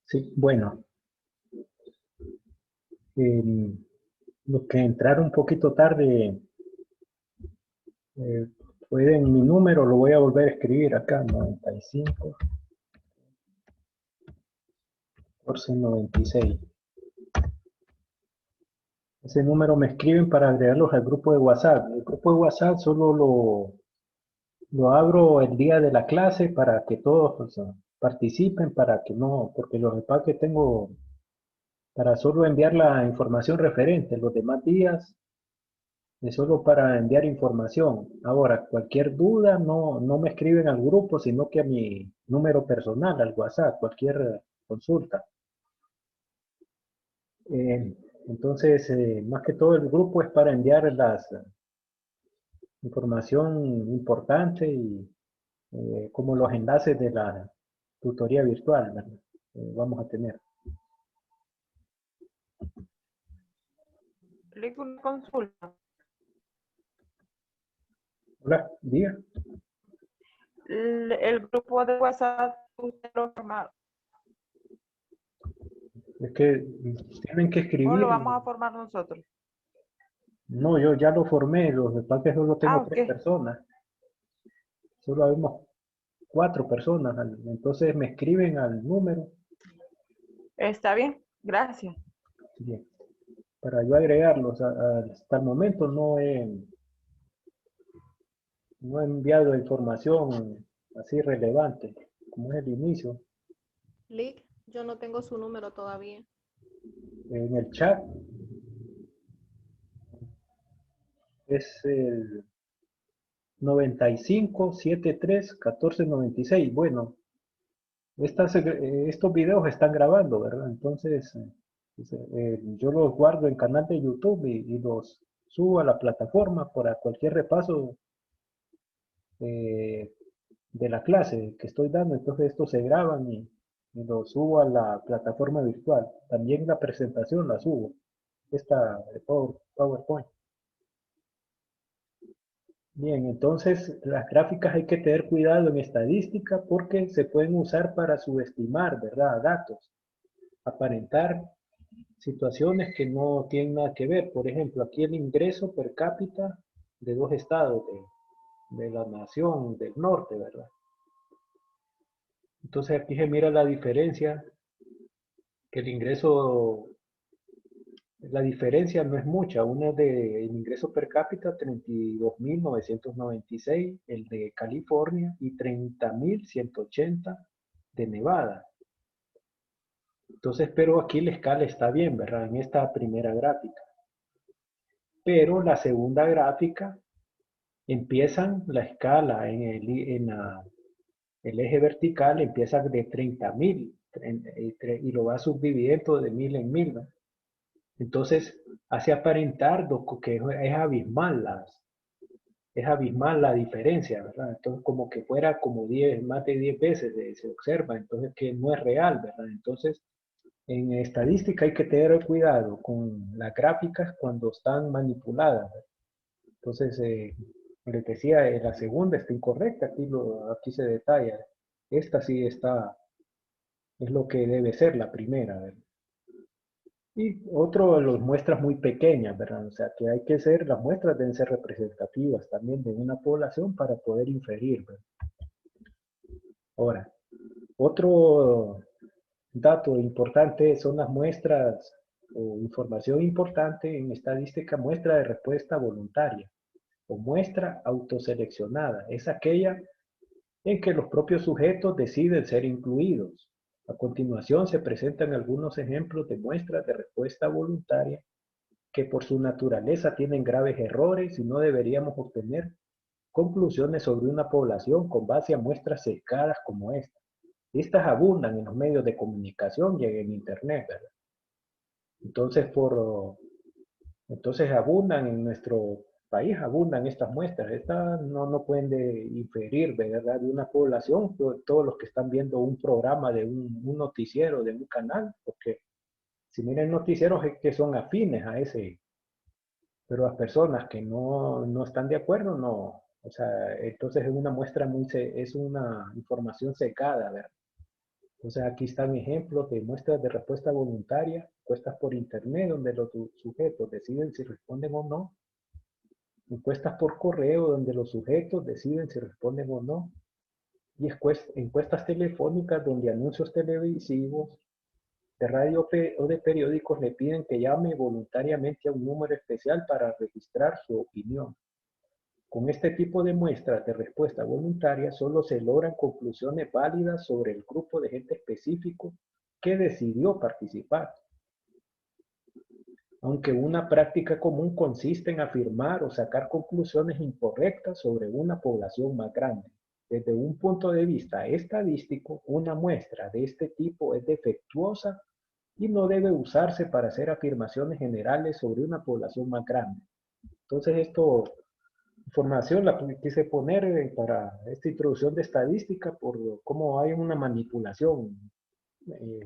Sí, bueno, eh, los que entraron un poquito tarde, eh, pueden mi número, lo voy a volver a escribir acá, 95 14 96. Ese número me escriben para agregarlos al grupo de WhatsApp. El grupo de WhatsApp solo lo abro el día de la clase para que todos, o sea, participen, para que no, porque los demás que tengo para solo enviar la información referente, los demás días es solo para enviar información. Ahora, cualquier duda no me escriben al grupo, sino que a mi número personal, al WhatsApp, cualquier consulta. Eh, entonces, más que todo el grupo es para enviar las información importante y como los enlaces de la tutoría virtual, ¿verdad? Vamos a tener. Le una consulta. Hola, diga. El grupo de WhatsApp, usted lo formaron. Es que tienen que ¿O lo escribir. vamos a formar nosotros? No, yo ya lo formé, los de que solo Ah, tengo ok. 3 personas, solo habemos 4 personas, entonces me escriben al número, Está bien. Gracias. bien, para yo agregarlos. Hasta el momento no he enviado información así relevante, como es el inicio. Lick, yo no tengo su número todavía. En el chat es el 95 73 14 96. Bueno, estos videos están grabando, ¿verdad? Entonces, yo los guardo en canal de YouTube y los subo a la plataforma para cualquier repaso eh, de la clase que estoy dando. Entonces, estos se graban y los subo a la plataforma virtual. También la presentación la subo, esta de PowerPoint. Bien, entonces las gráficas hay que tener cuidado en estadística porque se pueden usar para subestimar, ¿verdad? Datos, aparentar situaciones que no tienen nada que ver. Por ejemplo, aquí el ingreso per cápita de 2 estados de la nación del norte, ¿verdad? Entonces aquí se mira la diferencia, que el ingreso, la diferencia no es mucha. Una es de el ingreso per cápita 32.996, el de California, y 30.180 de Nevada. Entonces, pero aquí la escala está bien, ¿verdad? En esta primera gráfica. Pero la segunda gráfica empiezan la escala el eje vertical empieza de 30.000 y lo va subdividiendo de 1.000 en 1.000, ¿no? Entonces hace aparentar que es abismal la diferencia, ¿verdad? Entonces como que fuera como 10, más de 10 veces se observa, entonces que no es real, ¿verdad? Entonces en estadística hay que tener cuidado con las gráficas cuando están manipuladas, ¿verdad? Entonces, les decía, la segunda está incorrecta, aquí se detalla. Esta sí está, es lo que debe ser la primera, ¿verdad? Y otro, las muestras muy pequeñas, ¿verdad? O sea, que las muestras deben ser representativas también de una población para poder inferir, ¿verdad? Ahora, otro dato importante son las muestras o información importante en estadística, muestra de respuesta voluntaria o muestra autoseleccionada. Es aquella en que los propios sujetos deciden ser incluidos. A continuación se presentan algunos ejemplos de muestras de respuesta voluntaria que por su naturaleza tienen graves errores y no deberíamos obtener conclusiones sobre una población con base a muestras sesgadas como esta. Estas abundan en los medios de comunicación y en Internet, ¿verdad? Entonces abundan en nuestro país, abundan estas muestras. Estas no pueden inferir, ¿verdad?, de una población, todos los que están viendo un programa de un noticiero, de un canal, porque si miran noticieros es que son afines a ese, pero las personas que no están de acuerdo, no. O sea, entonces es una muestra es una información secada, ¿verdad? Entonces aquí están ejemplos de muestras de respuesta voluntaria, puestas por internet, donde los sujetos deciden si responden o no. Encuestas por correo, donde los sujetos deciden si responden o no. Y encuestas telefónicas, donde anuncios televisivos, de radio o de periódicos le piden que llame voluntariamente a un número especial para registrar su opinión. Con este tipo de muestras de respuesta voluntaria solo se logran conclusiones válidas sobre el grupo de gente específico que decidió participar. Aunque una práctica común consiste en afirmar o sacar conclusiones incorrectas sobre una población más grande. Desde un punto de vista estadístico, una muestra de este tipo es defectuosa y no debe usarse para hacer afirmaciones generales sobre una población más grande. Entonces información la quise poner para esta introducción de estadística por cómo hay una manipulación,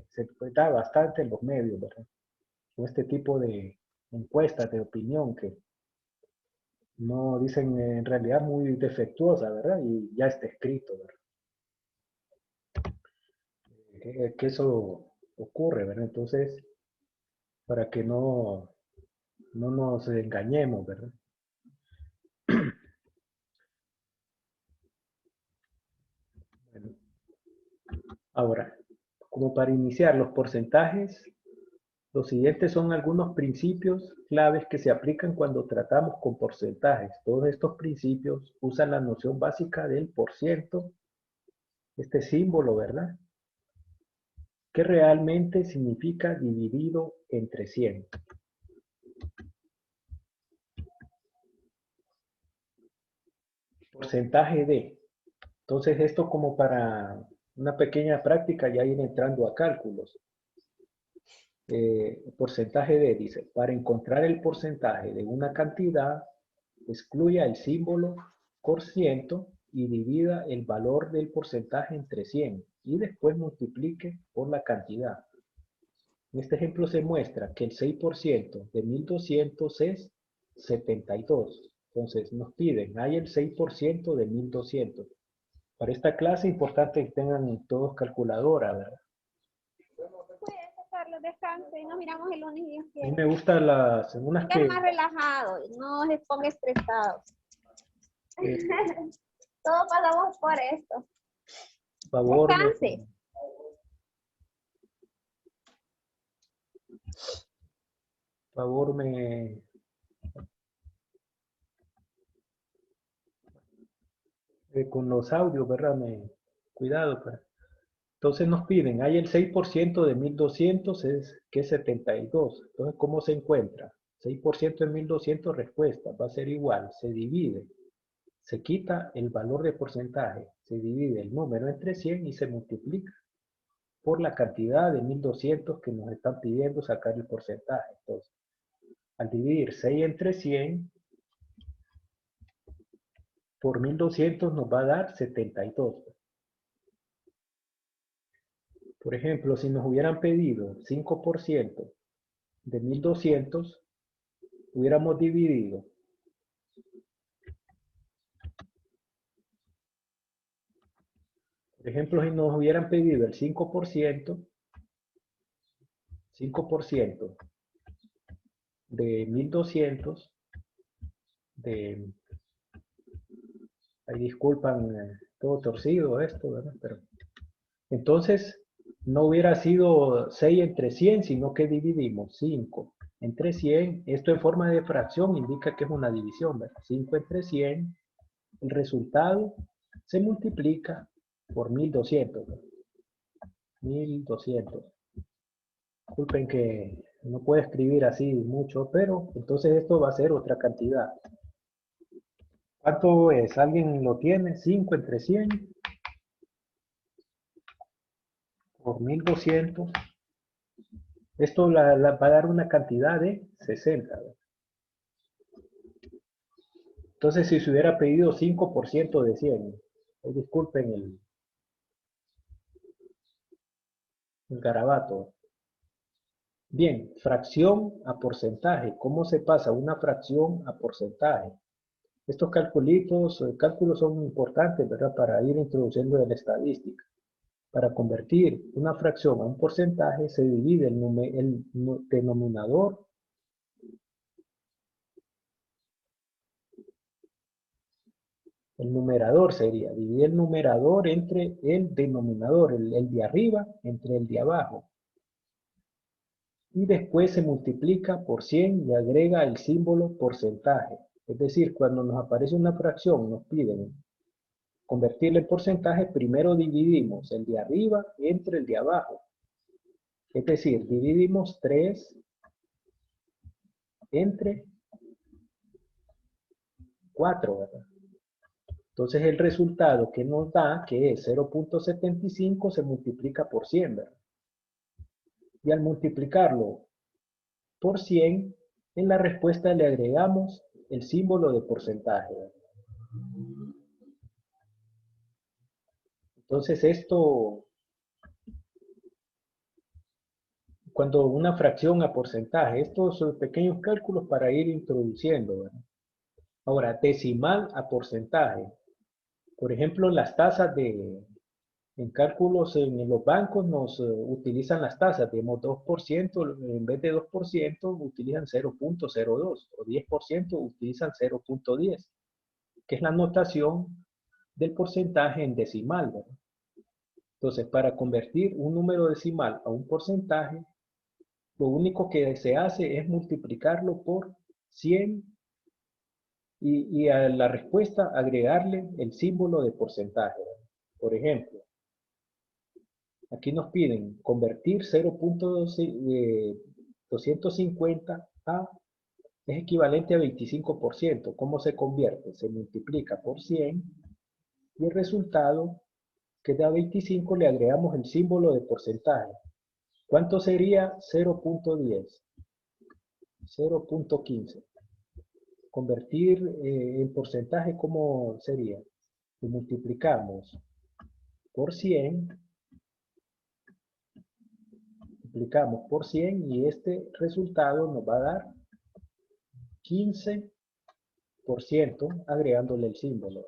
se da bastante en los medios, ¿verdad? Con este tipo de encuestas de opinión que no dicen en realidad muy defectuosa, ¿verdad? Y ya está escrito, ¿verdad? Que eso ocurre, ¿verdad? Entonces, para que no nos engañemos, ¿verdad? Bueno, ahora, como para iniciar los porcentajes, los siguientes son algunos principios claves que se aplican cuando tratamos con porcentajes. Todos estos principios usan la noción básica del %, este símbolo, ¿verdad?, que realmente significa dividido entre 100. Porcentaje de. Entonces esto como para una pequeña práctica ya ir entrando a cálculos. Porcentaje de, dice, para encontrar el porcentaje de una cantidad, excluya el símbolo % y divida el valor del porcentaje entre 100 y después multiplique por la cantidad. En este ejemplo se muestra que el 6% de 1200 es 72. Entonces nos piden, hay el 6% de 1200. Para esta clase es importante que tengan todos calculadora, ¿verdad? Carlos, descanse y nos miramos el lunes y Dios A quiere. mí me gustan unas que... más relajado, no se ponga estresado. Todos pasamos por esto. Favor, Descanse. con los audios, ¿verdad? Cuidado, pues. Entonces nos piden, hay el 6% de 1200, que es 72. Entonces, ¿cómo se encuentra? 6% de 1200, respuesta, va a ser igual, se divide, se quita el valor de porcentaje, se divide el número entre 100 y se multiplica por la cantidad de 1200 que nos están pidiendo sacar el porcentaje. Entonces, al dividir 6 entre 100 por 1200 nos va a dar 72. Por ejemplo, si nos hubieran pedido 5% de 1200, hubiéramos dividido por ejemplo, si nos hubieran pedido el 5% de 1200, ahí disculpan, todo torcido esto, ¿verdad? Pero entonces no hubiera sido 6 entre 100, sino que dividimos 5 entre 100. Esto en forma de fracción indica que es una división, ¿verdad? 5 entre 100, el resultado se multiplica por 1200, ¿verdad? 1200. Disculpen que No puede escribir así mucho, pero entonces esto va a ser otra cantidad. ¿Cuánto es? ¿Alguien lo tiene? 5 entre 100 por 1200. Esto va a dar una cantidad de 60. Entonces, si se hubiera pedido 5% de 100, disculpen el garabato. Bien, fracción a porcentaje. ¿Cómo se pasa una fracción a porcentaje? Estos cálculos son importantes, ¿verdad? Para ir introduciendo en la estadística. Para convertir una fracción a un porcentaje se divide el denominador el numerador sería, dividir el numerador entre el denominador, el de arriba entre el de abajo. Y después se multiplica por 100 y agrega el símbolo porcentaje. Es decir, cuando nos aparece una fracción, nos piden convertirla en porcentaje, primero dividimos el de arriba entre el de abajo. Es decir, dividimos 3 entre 4, ¿verdad? Entonces el resultado que nos da, que es 0.75, se multiplica por 100, ¿verdad? Y al multiplicarlo por 100, en la respuesta le agregamos el símbolo de porcentaje, ¿verdad? Entonces esto, cuando una fracción a porcentaje, estos son pequeños cálculos para ir introduciendo, ¿verdad? Ahora, decimal a porcentaje. Por ejemplo, las tasas en cálculos en los bancos nos utilizan las tasas, digamos 2%, en vez de 2% utilizan 0.02 o 10% utilizan 0.10, que es la notación del porcentaje en decimal, ¿verdad? Entonces, para convertir un número decimal a un porcentaje, lo único que se hace es multiplicarlo por 100 y a la respuesta agregarle el símbolo de porcentaje, ¿verdad? Por ejemplo, aquí nos piden convertir 0.250 a, es equivalente a 25%. ¿Cómo se convierte? Se multiplica por 100 y el resultado que da 25 le agregamos el símbolo de porcentaje. ¿Cuánto sería 0.10? 0.15. Convertir en porcentaje, ¿cómo sería? Lo multiplicamos por 100, multiplicamos por 100 y este resultado nos va a dar 15% agregándole el símbolo.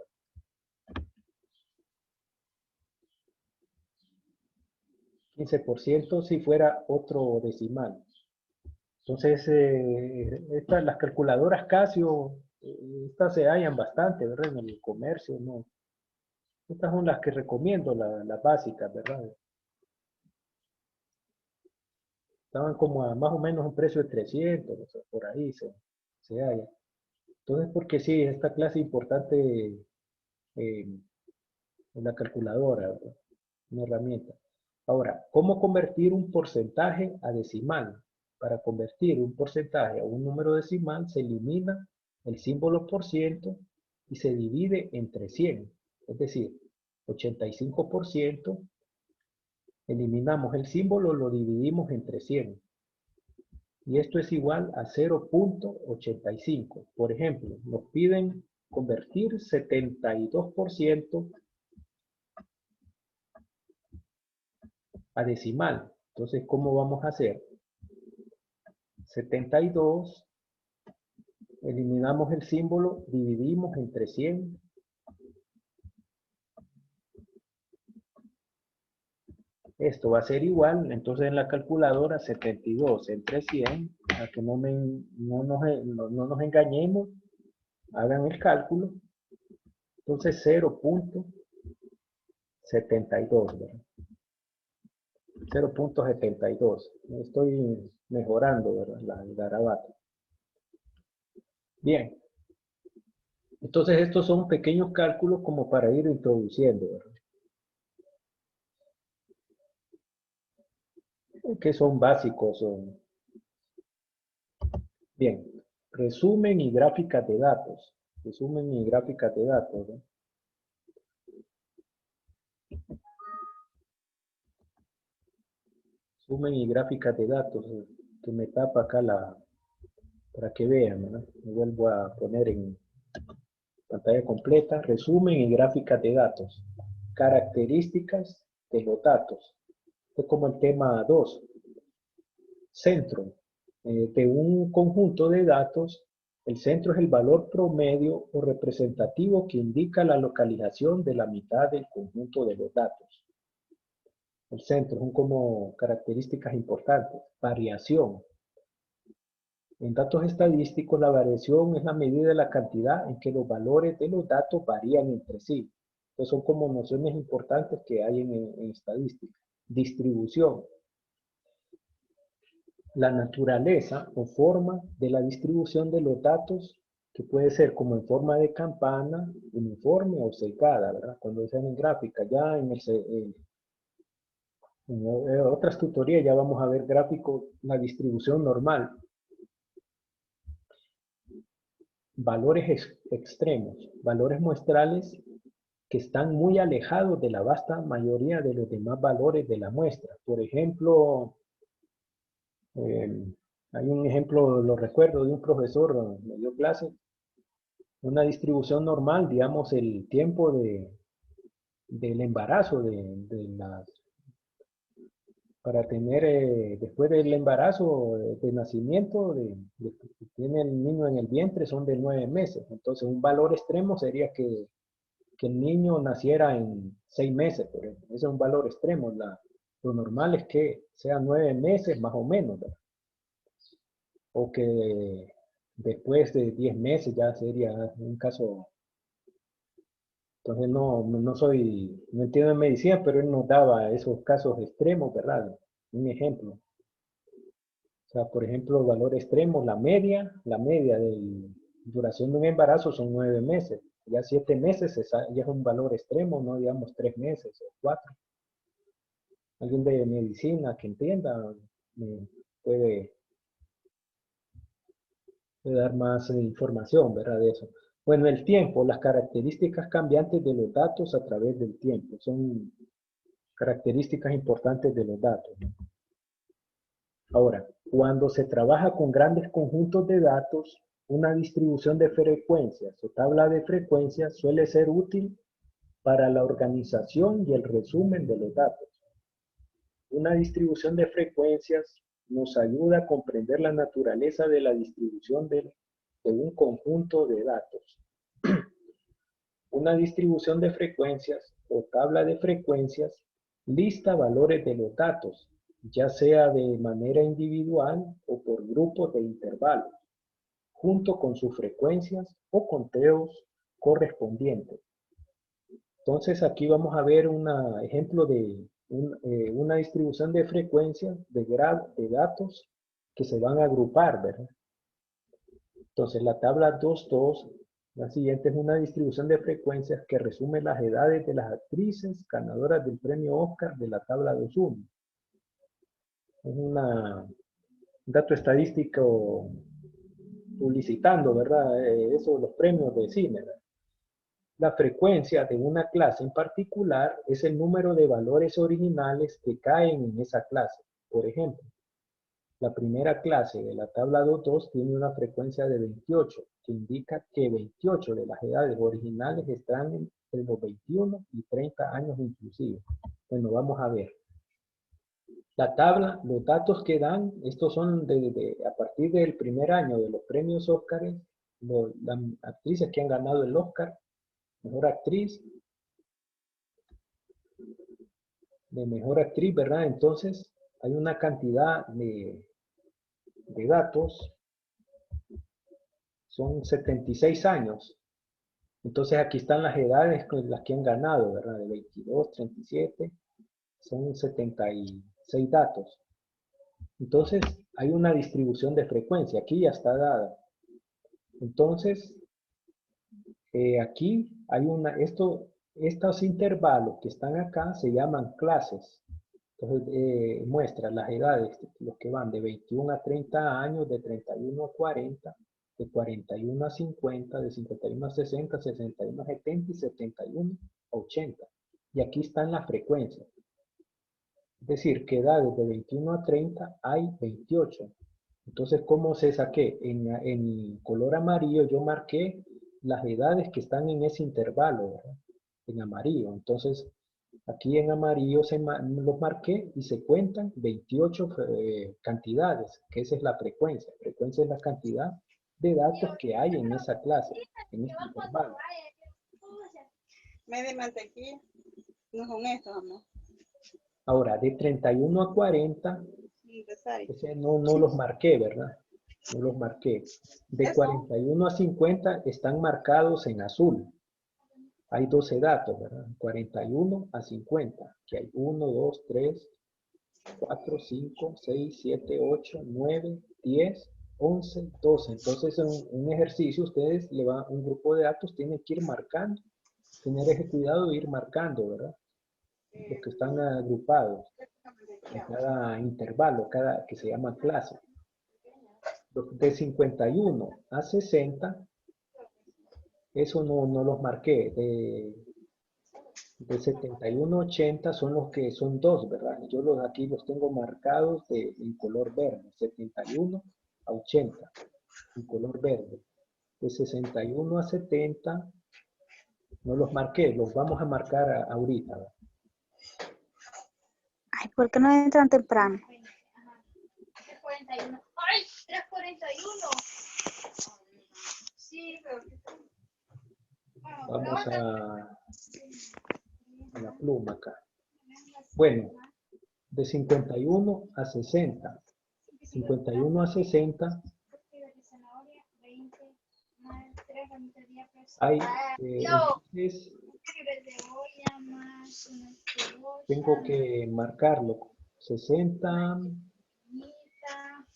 15% si fuera otro decimal. Entonces, las calculadoras Casio, estas se hallan bastante, ¿verdad? En el comercio, ¿no? Estas son las que recomiendo, las básicas, ¿verdad? Estaban como a más o menos un precio de 300, o sea, por ahí se halla. Entonces, porque sí, esta clase importante en la calculadora, ¿verdad? Una herramienta. Ahora, ¿cómo convertir un porcentaje a decimal? Para convertir un porcentaje a un número decimal se elimina el símbolo por ciento y se divide entre 100. Es decir, 85%, eliminamos el símbolo, lo dividimos entre 100. Y esto es igual a 0.85. Por ejemplo, nos piden convertir 72% a decimal. Entonces, ¿cómo vamos a hacer? 72, eliminamos el símbolo, dividimos entre 100. Esto va a ser igual, entonces en la calculadora 72 entre 100, para que no nos engañemos, hagan el cálculo. Entonces 0.72, ¿verdad? 0.72. Estoy mejorando, ¿verdad? El garabato. Bien. Entonces estos son pequeños cálculos como para ir introduciendo, ¿verdad? Que son básicos, Bien, resumen y gráficas de datos. Resumen y gráficas de datos, ¿no? Resumen y gráficas de datos, que me tapa acá para que vean, ¿no? Me vuelvo a poner en pantalla completa. Resumen y gráficas de datos. Características de los datos. Es como el tema 2. Centro de un conjunto de datos. El centro es el valor promedio o representativo que indica la localización de la mitad del conjunto de los datos. El centro son como características importantes. Variación. En datos estadísticos, la variación es la medida de la cantidad en que los valores de los datos varían entre sí. Entonces son como nociones importantes que hay en estadística. Distribución. La naturaleza o forma de la distribución de los datos, que puede ser como en forma de campana, uniforme o secada, ¿verdad? Cuando sean en gráfica, ya en otras tutorías ya vamos a ver gráfico, la distribución normal. Valores extremos, valores muestrales que están muy alejados de la vasta mayoría de los demás valores de la muestra. Por ejemplo, hay un ejemplo, lo recuerdo, de un profesor, me dio clase, una distribución normal, digamos, el tiempo del embarazo, para tener, después del embarazo, de nacimiento, que tiene el niño en el vientre, son de 9 meses. Entonces, un valor extremo sería que el niño naciera en 6 meses, por ejemplo. Ese es un valor extremo. Lo normal es que sea 9 meses más o menos, ¿verdad? O que después de 10 meses ya sería un caso. Entonces no entiendo en medicina, pero él nos daba esos casos extremos, ¿verdad? Un ejemplo. O sea, por ejemplo, valor extremo, la media de duración de un embarazo son 9 meses. Ya 7 meses ya es un valor extremo, no digamos 3 meses o 4. Alguien de medicina que entienda puede, puede dar más información, ¿verdad? De eso. Bueno, el tiempo, las características cambiantes de los datos a través del tiempo. Son características importantes de los datos, ¿no? Ahora, cuando se trabaja con grandes conjuntos de datos, una distribución de frecuencias o tabla de frecuencias suele ser útil para la organización y el resumen de los datos. Una distribución de frecuencias nos ayuda a comprender la naturaleza de la distribución de un conjunto de datos. Una distribución de frecuencias o tabla de frecuencias lista valores de los datos, ya sea de manera individual o por grupos de intervalos, junto con sus frecuencias o conteos correspondientes. Entonces aquí vamos a ver un ejemplo de una distribución de frecuencias de datos que se van a agrupar, ¿verdad? Entonces la tabla 2.2, la siguiente es una distribución de frecuencias que resume las edades de las actrices ganadoras del premio Oscar de la tabla 2.1. Es un dato estadístico publicitando, ¿verdad? Eso, los premios de cine, ¿verdad? La frecuencia de una clase en particular es el número de valores originales que caen en esa clase. Por ejemplo, la primera clase de la tabla 2.2 tiene una frecuencia de 28, que indica que 28 de las edades originales están entre los 21 y 30 años inclusive. Bueno, vamos a ver. La tabla, los datos que dan, estos son a partir del primer año de los premios Óscar, las actrices que han ganado el Oscar, mejor actriz, ¿verdad? Entonces, hay una cantidad de datos, son 76 años. Entonces, aquí están las edades con las que han ganado, ¿verdad? De 22, 37, son 76 datos. Entonces, hay una distribución de frecuencia, aquí ya está dada. Entonces, aquí hay estos intervalos que están acá se llaman clases. Entonces, muestra las edades, los que van de 21 a 30 años, de 31 a 40, de 41 a 50, de 51 a 60, 61 a 70 y 71 a 80. Y aquí están las frecuencias. Es decir, que edades de 21 a 30 hay 28. Entonces, ¿cómo se saqué? En color amarillo yo marqué las edades que están en ese intervalo, ¿verdad? En amarillo. Entonces, aquí en amarillo los marqué y se cuentan 28 cantidades, que esa es la frecuencia. Frecuencia es la cantidad de datos que hay en esa clase, en este intervalo. Media mantequilla. No son estos, amor. Ahora, de 31 a 40, Necesario. ese no los marqué, ¿verdad? No los marqué. De Eso. 41 a 50 están marcados en azul. Hay 12 datos, ¿verdad? 41 a 50. Que hay 1, 2, 3, 4, 5, 6, 7, 8, 9, 10, 11, 12. Entonces, en un ejercicio, ustedes le van un grupo de datos, tienen que ir marcando. Tener ese cuidado de ir marcando, ¿verdad? Los que están agrupados en cada intervalo, que se llama clase. De 51 a 60, eso no los marqué. De 71 a 80 son los que son dos, ¿verdad? Yo aquí los tengo marcados en color verde. 71 a 80 en color verde. De 61 a 70 no los marqué, los vamos a marcar ahorita, ¿verdad? Ay, ¿por qué no entran temprano? 3:41. ¡Ay! 3:41. Sí, pero... Vamos a la pluma acá. Bueno, de 51 a 60. 51 a 60 hay, entonces, tengo que marcarlo. 60,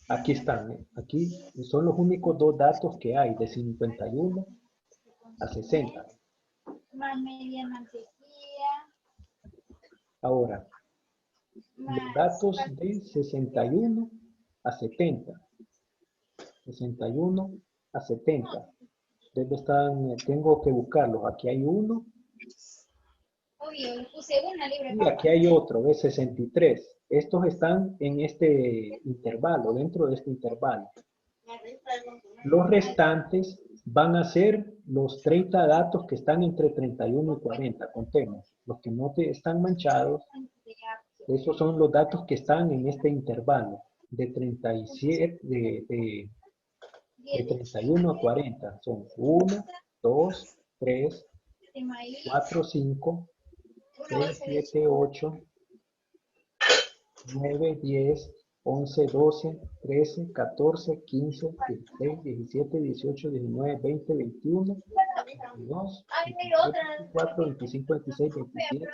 aquí están, aquí son los únicos dos datos que hay, de 51 a 60. Más media mantequilla. Ahora, los datos de 61 a 70. 61 a 70. ¿Dónde están? Tengo que buscarlos. Aquí hay uno. Obvio, le puse una libre. Y aquí hay otro, de 63. Estos están en este intervalo, dentro de este intervalo. Los restantes van a ser los 30 datos que están entre 31 y 40. Contemos. Los que no están manchados, esos son los datos que están en este intervalo. De 37, de 31 a 40. Son 1, 2, 3, 4, 5, 6, 7, 8, 9, 10, 11, 12, 13, 14, 15, 16, 17, 18, 19, 20, 21, 22, 23, 24, 25, 26, 27,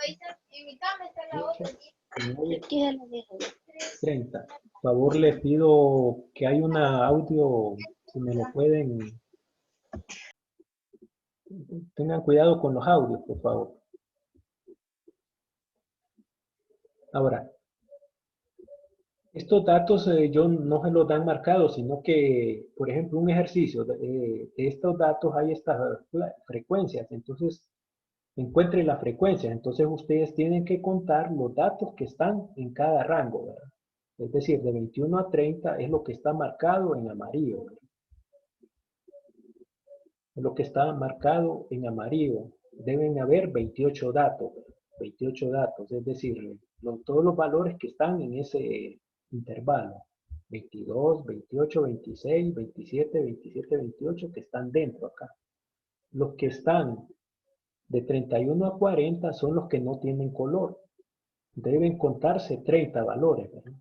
28, 29, 30. Por favor, les pido que hay una audio, si me lo pueden. Tengan cuidado con los audios, por favor. Ahora, estos datos yo no se los dan marcados, sino que, por ejemplo, un ejercicio de estos datos hay estas frecuencias. Entonces, encuentren las frecuencias. Entonces, ustedes tienen que contar los datos que están en cada rango, ¿verdad? Es decir, de 21 a 30 es lo que está marcado en amarillo, ¿verdad? Es lo que está marcado en amarillo. Deben haber 28 datos, ¿verdad? 28 datos, es decir, todos los valores que están en ese intervalo. 22, 28, 26, 27, 27, 28 que están dentro acá. Los que están de 31 a 40 son los que no tienen color. Deben contarse 30 valores, ¿verdad?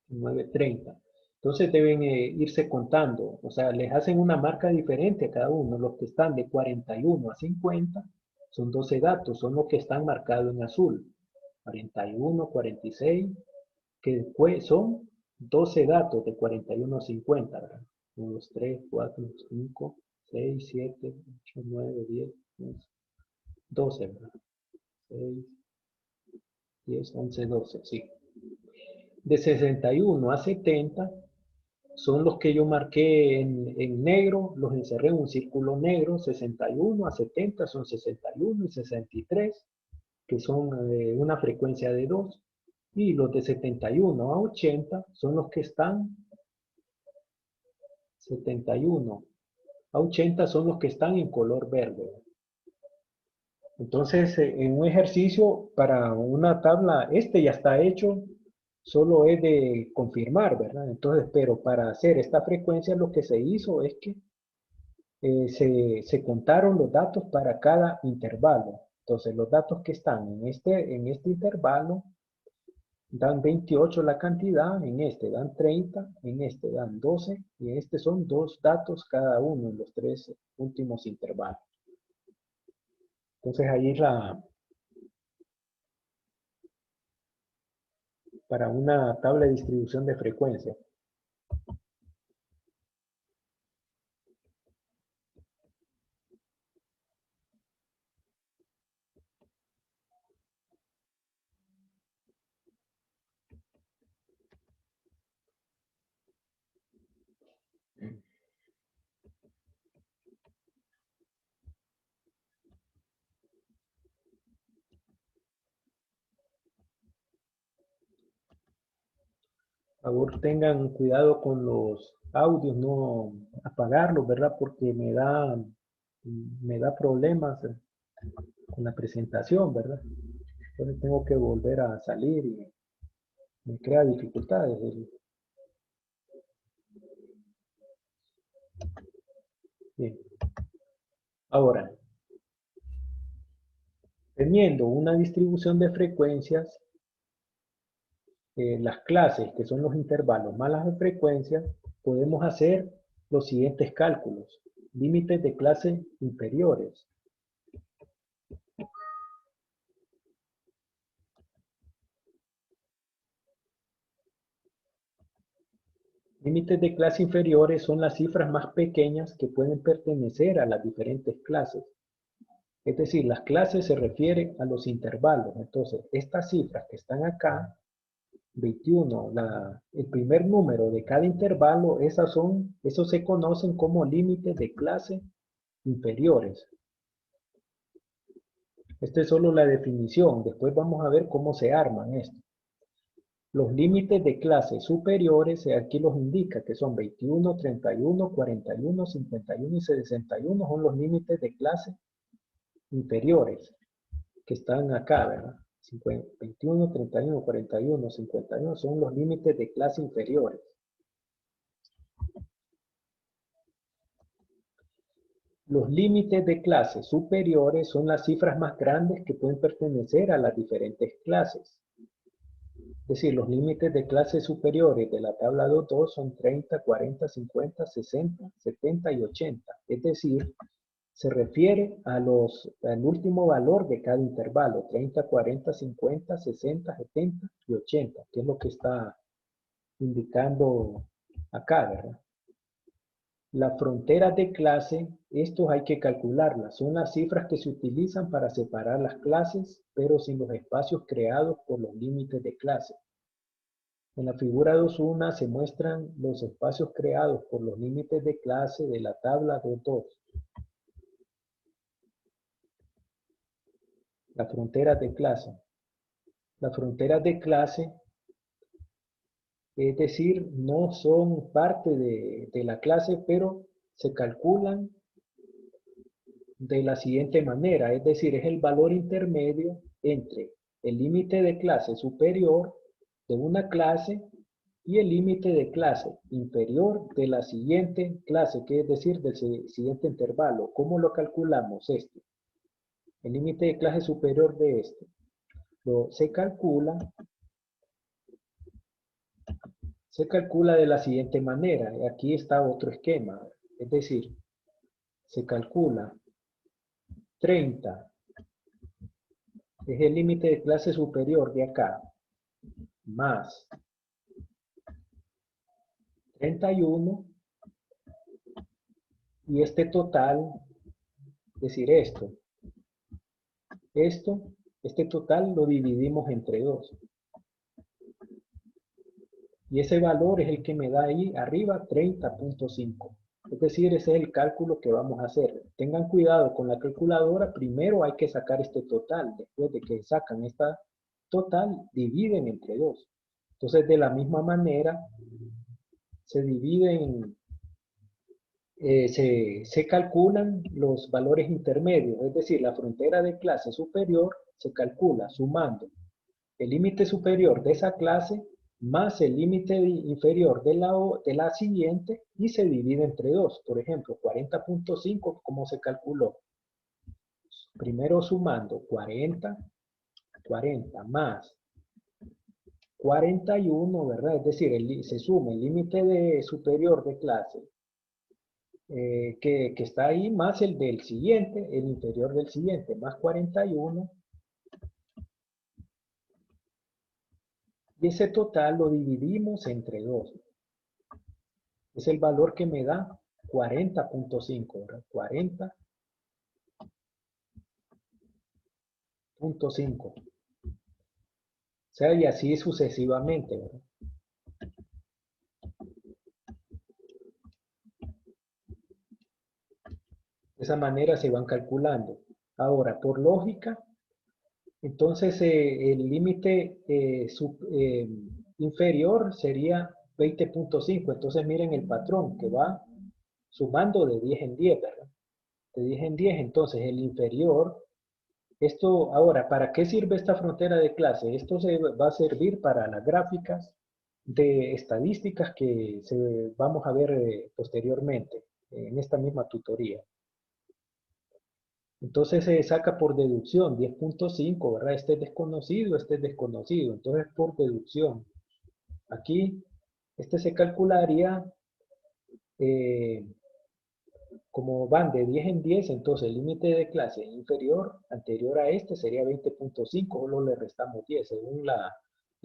$9.30. Entonces deben irse contando, o sea, les hacen una marca diferente a cada uno. Los que están de 41 a 50 son 12 datos, son los que están marcados en azul. 41, 46, que son 12 datos de 41 a 50, ¿verdad? 1, 2, 3, 4, 5, 6, 7, 8, 9, 10, 11, 12, ¿verdad? 6, 10, 11, 12, sí. De 61 a 70 son los que yo marqué en negro, los encerré en un círculo negro. 61 a 70 son 61 y 63, que son una frecuencia de 2. Y los de 71 a 80 son los que están, 71 a 80 son los que están en color verde. Entonces, en un ejercicio para una tabla, este ya está hecho, solo es de confirmar, ¿verdad? Entonces, pero para hacer esta frecuencia lo que se hizo es que se contaron los datos para cada intervalo. Entonces, los datos que están en este intervalo dan 28 la cantidad, en este dan 30, en este dan 12, y en este son 2 datos cada uno en los 3 últimos intervalos. Entonces, ahí para una tabla de distribución de frecuencia. Por favor, tengan cuidado con los audios, no apagarlos, ¿verdad? Porque me da problemas con la presentación, ¿verdad? Entonces tengo que volver a salir y me crea dificultades. Bien. Ahora, teniendo una distribución de frecuencias, las clases, que son los intervalos más las frecuencias, podemos hacer los siguientes cálculos. Límites de clase inferiores. Límites de clase inferiores son las cifras más pequeñas que pueden pertenecer a las diferentes clases. Es decir, las clases se refieren a los intervalos. Entonces, estas cifras que están acá, 21, el primer número de cada intervalo, esos se conocen como límites de clase inferiores. Esta es solo la definición. Después vamos a ver cómo se arman esto. Los límites de clase superiores, aquí los indica, que son 21, 31, 41, 51 y 61, son los límites de clase inferiores, que están acá, ¿verdad? 21, 31, 41, 51 son los límites de clase inferiores. Los límites de clase superiores son las cifras más grandes que pueden pertenecer a las diferentes clases. Es decir, los límites de clases superiores de la tabla 2.2 son 30, 40, 50, 60, 70 y 80. Es decir, se refiere al último valor de cada intervalo, 30, 40, 50, 60, 70 y 80, que es lo que está indicando acá, ¿verdad? Las fronteras de clase, estos hay que calcularlas. Son las cifras que se utilizan para separar las clases, pero sin los espacios creados por los límites de clase. En la figura 2.1 se muestran los espacios creados por los límites de clase de la tabla 2.2. Las fronteras de clase. Las fronteras de clase, es decir, no son parte de la clase, pero se calculan de la siguiente manera, es decir, es el valor intermedio entre el límite de clase superior de una clase y el límite de clase inferior de la siguiente clase, que es decir, del siguiente intervalo. ¿Cómo lo calculamos este? El límite de clase superior de este. Se calcula de la siguiente manera. Aquí está otro esquema. Es decir, se calcula 30 es el límite de clase superior de acá, más 31, y este total, es decir, este total lo dividimos entre 2. Y ese valor es el que me da ahí arriba 30.5. Es decir, ese es el cálculo que vamos a hacer. Tengan cuidado con la calculadora. Primero hay que sacar este total. Después de que sacan esta total, dividen entre 2. Entonces, de la misma manera, se dividen, se calculan los valores intermedios. Es decir, la frontera de clase superior se calcula sumando el límite superior de esa clase más el límite inferior de la siguiente y se divide entre 2. Por ejemplo, 40.5, ¿cómo se calculó? Primero sumando 40 más 41, ¿verdad? Es decir, se suma el límite superior de clase que está ahí más el del siguiente, el inferior del siguiente, más 41. Y ese total lo dividimos entre 2. Es el valor que me da 40.5, ¿verdad? 40.5. O sea, y así sucesivamente, ¿verdad? De esa manera se van calculando. Ahora, por lógica, entonces el límite inferior sería 20.5. Entonces miren el patrón que va sumando de 10 en 10, ¿verdad? De 10 en 10, entonces el inferior, esto ahora, ¿para qué sirve esta frontera de clase? Esto se va a servir para las gráficas de estadísticas que vamos a ver posteriormente en esta misma tutoría. Entonces se saca por deducción 10.5, ¿verdad? Este es desconocido, este es desconocido. Entonces por deducción. Aquí, este se calcularía como van de 10 en 10, entonces el límite de clase inferior, anterior a este, sería 20.5, solo le restamos 10, según la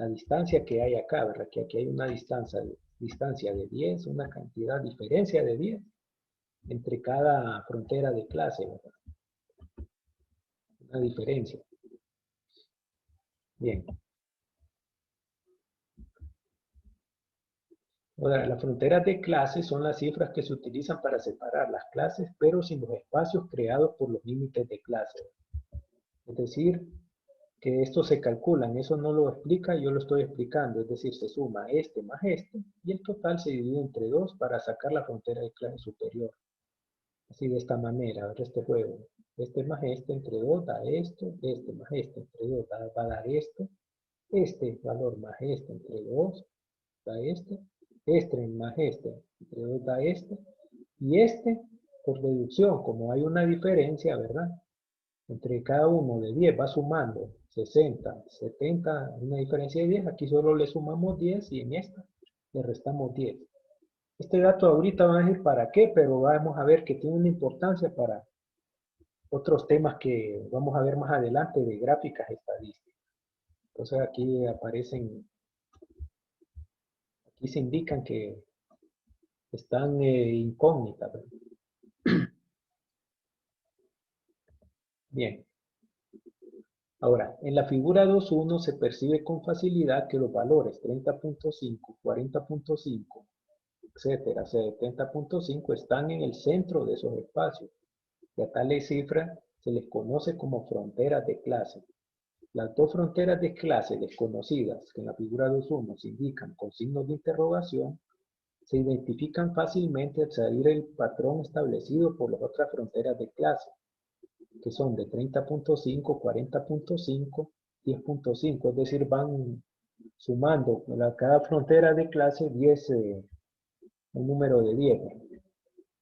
distancia que hay acá, ¿verdad? Que aquí hay una distancia de 10, una cantidad, diferencia de 10 entre cada frontera de clase, ¿verdad? Una diferencia. Bien. Ahora, las fronteras de clase son las cifras que se utilizan para separar las clases, pero sin los espacios creados por los límites de clase. Es decir, que estos se calculan, eso no lo explica, yo lo estoy explicando, es decir, se suma este más este, y el total se divide entre 2 para sacar la frontera de clase superior. Así de esta manera, ver este juego. Este más este entre 2 da esto, este más este entre 2 va a dar esto, este valor más este entre 2 da este más este entre 2 da este, y este, por deducción, como hay una diferencia, ¿verdad? Entre cada uno de 10 va sumando 60, 70, una diferencia de 10, aquí solo le sumamos 10 y en esta le restamos 10. Este dato ahorita va a decir para qué, pero vamos a ver que tiene una importancia para otros temas que vamos a ver más adelante de gráficas estadísticas. Entonces aquí aparecen, aquí se indican que están incógnitas, ¿verdad? Bien. Ahora, en la figura 2.1 se percibe con facilidad que los valores 30.5, 40.5, etcétera, 70.5 están en el centro de esos espacios. Y a tales cifras se les conoce como fronteras de clase. Las dos fronteras de clase desconocidas que en la figura 2.1 se indican con signos de interrogación se identifican fácilmente al salir el patrón establecido por las otras fronteras de clase, que son de 30.5, 40.5, 10.5, es decir, van sumando cada frontera de clase 10, un número de 10.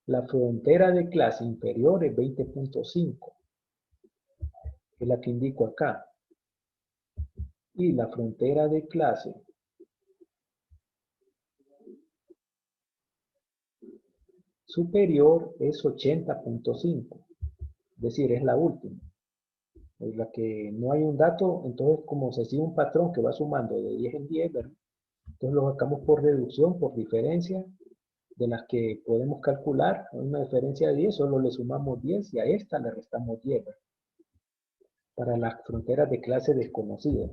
La frontera de clase inferior es 20.5, es la que indico acá. Y la frontera de clase superior es 80.5, es decir, es la última. En la que no hay un dato, entonces como se sigue un patrón que va sumando de 10 en 10, ¿verdad? Entonces lo sacamos por reducción, por diferencia, de las que podemos calcular. Una diferencia de 10, solo le sumamos 10 y a esta le restamos 10, ¿verdad? Para las fronteras de clase desconocidas.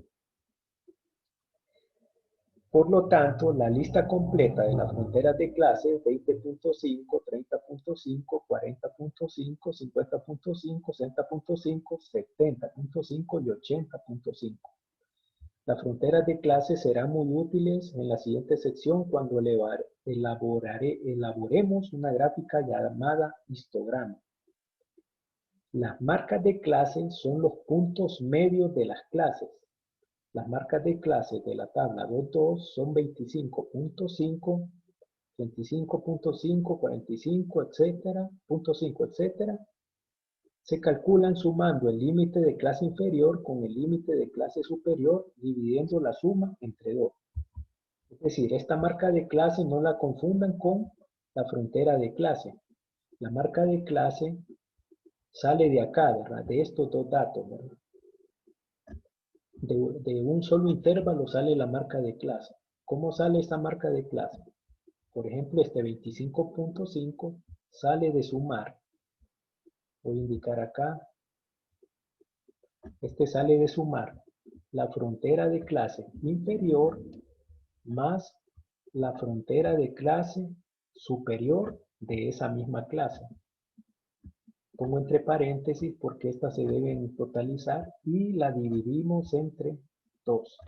Por lo tanto, la lista completa de las fronteras de clase 20.5, 30.5, 40.5, 50.5, 60.5, 70.5 y 80.5. Las fronteras de clase serán muy útiles en la siguiente sección cuando elaboremos una gráfica llamada histograma. Las marcas de clase son los puntos medios de las clases. Las marcas de clase de la tabla 2.2 son 25.5, 25.5, 45, etcétera, 0.5, etcétera. Se calculan sumando el límite de clase inferior con el límite de clase superior, dividiendo la suma entre 2. Es decir, esta marca de clase no la confundan con la frontera de clase. La marca de clase sale de acá, ¿verdad? De estos dos datos, ¿verdad? De un solo intervalo sale la marca de clase. ¿Cómo sale esta marca de clase? Por ejemplo, este 25.5 sale de sumar. Voy a indicar acá. Este sale de sumar la frontera de clase inferior más la frontera de clase superior de esa misma clase. Pongo entre paréntesis porque estas se deben totalizar y la dividimos entre 2.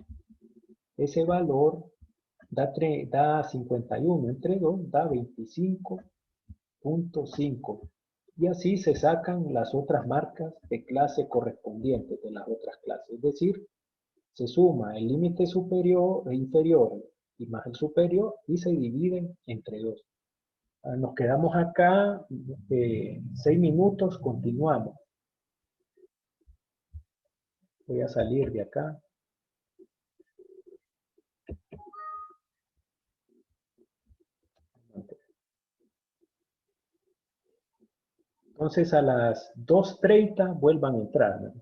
Ese valor da 51 entre 2, da 25.5. Y así se sacan las otras marcas de clase correspondientes de las otras clases. Es decir, se suma el límite superior e inferior y más el superior y se dividen entre 2. Nos quedamos acá 6 minutos, continuamos. Voy a salir de acá. Entonces a las 2:30 vuelvan a entrar, ¿no?